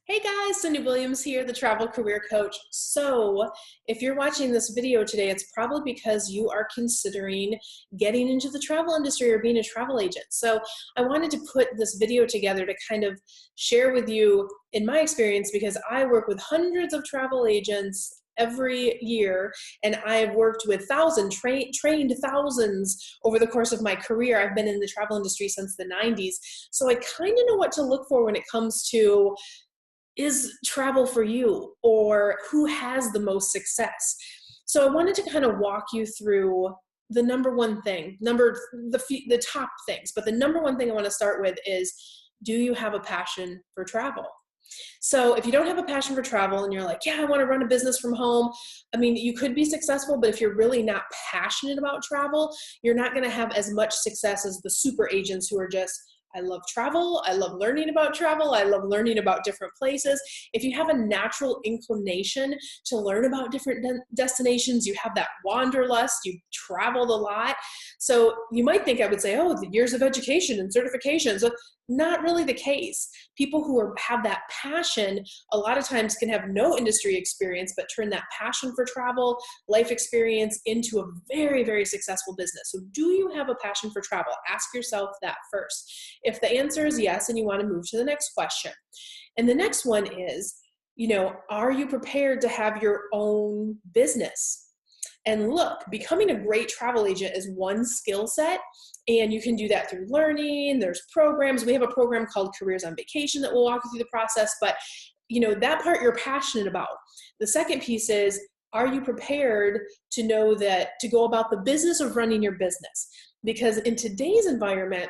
Hey guys, Cyndi Williams here, the travel career coach. So if you're watching this video today, it's probably because you are considering getting into the travel industry or being a travel agent. So I wanted to put this video together to kind of share with you in my experience, because I work with hundreds of travel agents every year, and I've worked with trained thousands over the course of my career. I've been in the travel industry since the 90s. So I kind of know what to look for when it comes to, is travel for you, or who has the most success? So I wanted to kind of walk you through the number one thing, the top things, but the number one thing I want to start with is, do you have a passion for travel? So if you don't have a passion for travel and you're like, yeah, I want to run a business from home, I mean, you could be successful, but if you're really not passionate about travel, you're not going to have as much success as the super agents who are just, I love travel, I love learning about travel, I love learning about different places. If you have a natural inclination to learn about different destinations, you have that wanderlust, you've traveled a lot. So you might think I would say, oh, the years of education and certifications. Not really the case. People who have that passion a lot of times can have no industry experience, but turn that passion for travel, life experience into a very, very successful business. So do you have a passion for travel? Ask yourself that first. If the answer is yes, and you want to move to the next question. And the next one is, are you prepared to have your own business? And look, becoming a great travel agent is one skill set, and you can do that through learning. There's programs. We have a program called Careers on Vacation that will walk you through the process, but that part you're passionate about. The second piece is, are you prepared to know that, to go about the business of running your business? Because in today's environment,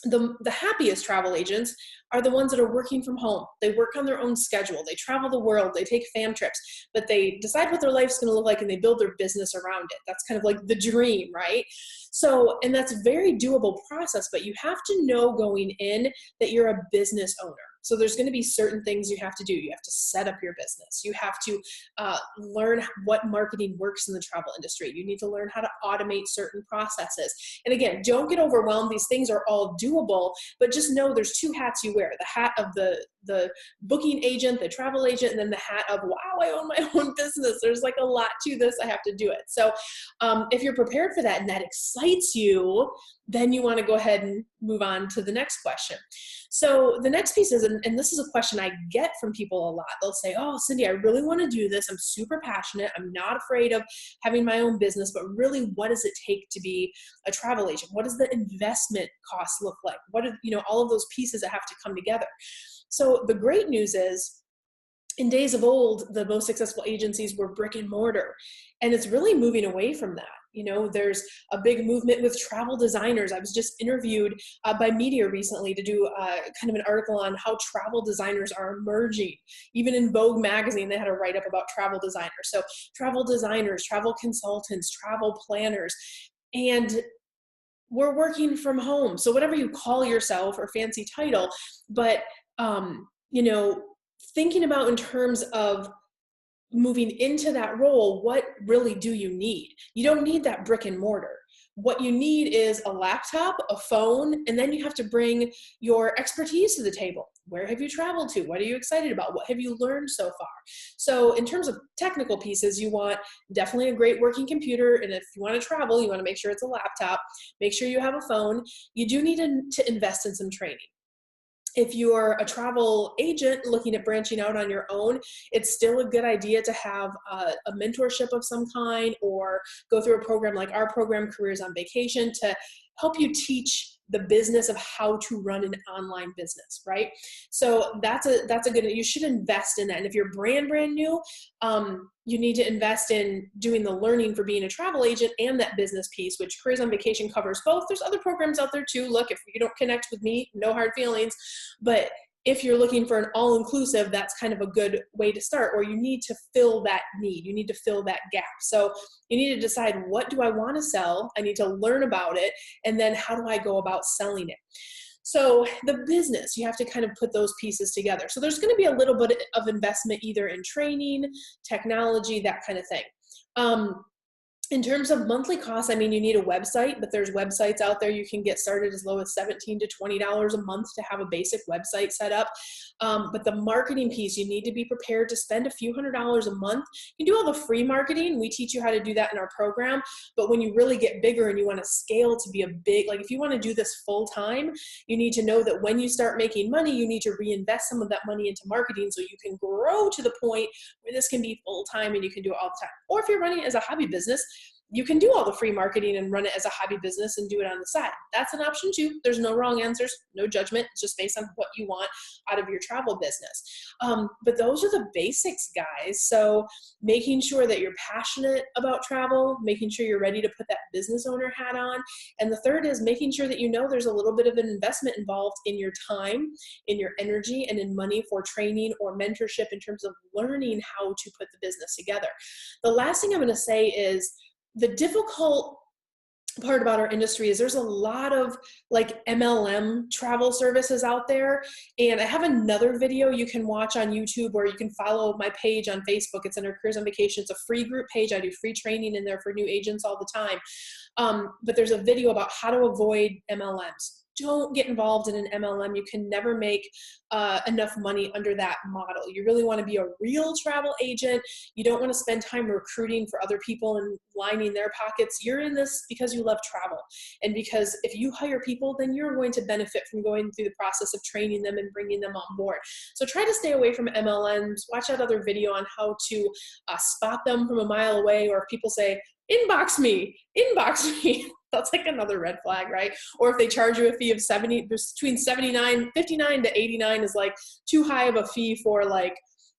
the happiest travel agents are the ones that are working from home. They work on their own schedule. They travel the world. They take fam trips, but they decide what their life's going to look like, and they build their business around it. That's kind of like the dream, right? So, and that's a very doable process, but you have to know going in that you're a business owner. So there's going to be certain things you have to do. You have to set up your business. You have to learn what marketing works in the travel industry. You need to learn how to automate certain processes. And again, don't get overwhelmed. These things are all doable, but just know there's two hats you wear: the hat of the booking agent, the travel agent, and then the hat of, wow, I own my own business. There's like a lot to this. I have to do it. So if you're prepared for that and that excites you, then you want to go ahead and move on to the next question. So the next piece is, and this is a question I get from people a lot. They'll say, oh, Cyndi, I really want to do this. I'm super passionate. I'm not afraid of having my own business, but really, what does it take to be a travel agent? What does the investment cost look like? What are, all of those pieces that have to come together? So the great news is, in days of old, the most successful agencies were brick and mortar, and it's really moving away from that. There's a big movement with travel designers. I was just interviewed by media recently to do kind of an article on how travel designers are emerging. Even in Vogue magazine, they had a write-up about travel designers. So travel designers, travel consultants, travel planners, and we're working from home. So whatever you call yourself or fancy title, but thinking about in terms of moving into that role, what really do you need? You don't need that brick and mortar. What you need is a laptop, a phone, and then you have to bring your expertise to the table. Where have you traveled to? What are you excited about? What have you learned so far? So in terms of technical pieces, you want definitely a great working computer. And if you want to travel, you want to make sure it's a laptop. Make sure you have a phone. You do need to invest in some training. If you're a travel agent looking at branching out on your own, it's still a good idea to have a mentorship of some kind, or go through a program like our program, Careers on Vacation, to help you teach the business of how to run an online business, right? So that's a good, you should invest in that. And if you're brand new, you need to invest in doing the learning for being a travel agent and that business piece, which Careers on Vacation covers both. There's other programs out there too. Look, if you don't connect with me, no hard feelings, but if you're looking for an all-inclusive, that's kind of a good way to start, or you need to fill that need. You need to fill that gap. So you need to decide, what do I want to sell? I need to learn about it. And then how do I go about selling it? So the business, you have to kind of put those pieces together. So there's going to be a little bit of investment either in training, technology, that kind of thing. In terms of monthly costs, I mean, you need a website, but there's websites out there you can get started as low as $17 to $20 a month to have a basic website set up. But the marketing piece, you need to be prepared to spend a few $100s a month. You can do all the free marketing. We teach you how to do that in our program. But when you really get bigger and you want to scale to be a big, like if you want to do this full time, you need to know that when you start making money, you need to reinvest some of that money into marketing so you can grow to the point where this can be full time and you can do it all the time. Or if you're running it as a hobby business, you can do all the free marketing and run it as a hobby business and do it on the side. That's an option too. There's no wrong answers, no judgment. It's just based on what you want out of your travel business. But those are the basics, guys. So making sure that you're passionate about travel, making sure you're ready to put that business owner hat on. And the third is making sure that you know there's a little bit of an investment involved in your time, in your energy, and in money for training or mentorship in terms of learning how to put the business together. The last thing I'm going to say is, the difficult part about our industry is there's a lot of like MLM travel services out there. And I have another video you can watch on YouTube, or you can follow my page on Facebook. It's under Careers on Vacation. It's a free group page. I do free training in there for new agents all the time. But there's a video about how to avoid MLMs. Don't get involved in an MLM. You can never make enough money under that model. You really want to be a real travel agent. You don't want to spend time recruiting for other people and lining their pockets. You're in this because you love travel. And because if you hire people, then you're going to benefit from going through the process of training them and bringing them on board. So try to stay away from MLMs. Watch that other video on how to spot them from a mile away, or if people say, inbox me. That's like another red flag, right? Or if they charge you a fee of between 59 to 89 is like too high of a fee for like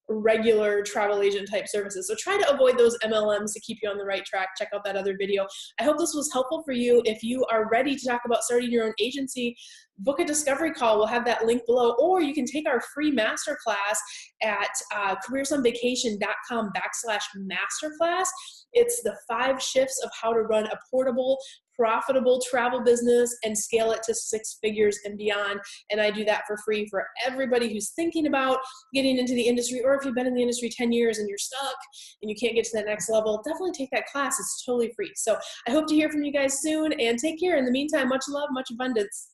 regular travel agent type services. So try to avoid those MLMs to keep you on the right track. Check out that other video. I hope this was helpful for you. If you are ready to talk about starting your own agency, book a discovery call. We'll have that link below, or you can take our free masterclass at careersonvacation.com/masterclass. It's the 5 shifts of how to run a portable, profitable travel business and scale it to 6 figures and beyond. And I do that for free for everybody who's thinking about getting into the industry, or if you've been in the industry 10 years and you're stuck and you can't get to that next level, definitely take that class. It's totally free. So I hope to hear from you guys soon, and take care. In the meantime, much love, much abundance.